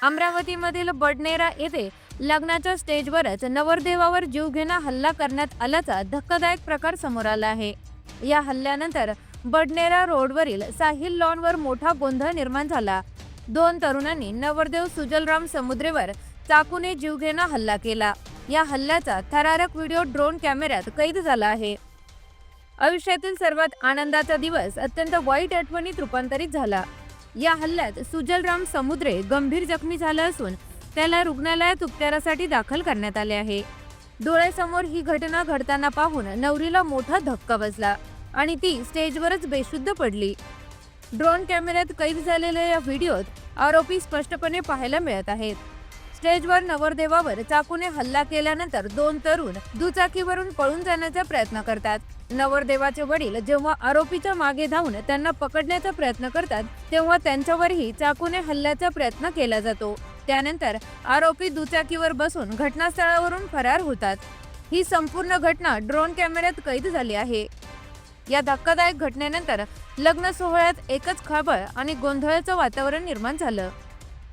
अमरावतीमधील बडनेरा येथे लग्नाच्या स्टेजवरच नवरदेवावर जीवघेणा हल्ला करण्यात आल्याचा धक्कादायक प्रकार समोर आला आहे। या हल्ल्यानंतर बडनेरा रोडवरील साहिल लॉनवर मोठा गोंधळ निर्माण झाला। दोन तरुणांनी नवरदेव सुजलराम समुद्रेवर चाकूने जीवघेणा हल्ला केला। या हल्ल्याचा थरारक व्हिडिओ ड्रोन कॅमेऱ्यात कैद झाला आहे। आयुष्यातील सर्वात आनंदाचा दिवस अत्यंत वाईट आठवणीत रूपांतरित झाला। या हल्ल्यात सुजलराम समुद्रे गंभीर जखमी झाला असून त्याला रुग्णालयात उपचारासाठी दाखल करण्यात आले आहे। डोळ्यासमोर ही घटना घडताना पाहून नवरीला मोठा धक्का बसला आणि ती स्टेजवरच बेशुद्ध पडली। ड्रोन कॅमेऱ्यात कैद झालेल्या या व्हिडिओत आरोपी स्पष्टपणे पाहायला मिळत आहेत। स्टेजवर नवरदेवावर चाकूने हल्ला केल्यानंतर दोन तरुण दुचाकीवरून पळून जाण्याचा प्रयत्न करतात। नवरदेवाचे वडील जेव्हा आरोपीच्या मागे धावून त्यांना पकडण्याचा प्रयत्न करतात तेव्हा त्यांच्यावरही चाकूने हल्ल्याचा प्रयत्न केला जातो। त्यानंतर आरोपी दुचाकीवर बसून घटनास्थळावरून फरार होतात। ही संपूर्ण घटना ड्रोन कॅमेऱ्यात कैद झाली आहे। या धक्कादायक घटनेनंतर लग्न सोहळ्यात एकच खळबळ आणि गोंधळाचं वातावरण निर्माण झालं।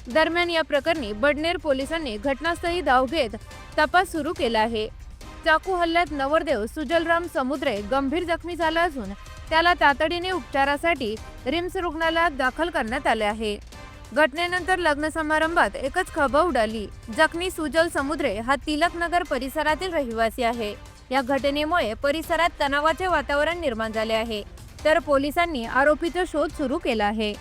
दरम्यान या प्रकरणी बडनेर पोलिसांनी घटनास्थळी धाव घेत तपास सुरू केला आहे। चाकू हल्ल्यात नवरदेव सुजलराम समुद्रे गंभीर जखमी झाला असून त्याला तातडीने उपचारासाठी रिम्स रुग्णालयात दाखल करण्यात आले आहे। घटनेनंतर लग्न समारंभात एकच खळबळ उडाली। जखमी सुजल समुद्रे हा तिलकनगर परिसरातील रहिवासी आहे। या घटनेमुळे परिसरात तणावाचे वातावरण निर्माण झाले आहे, तर पोलिसांनी आरोपीचा शोध सुरू केला आहे।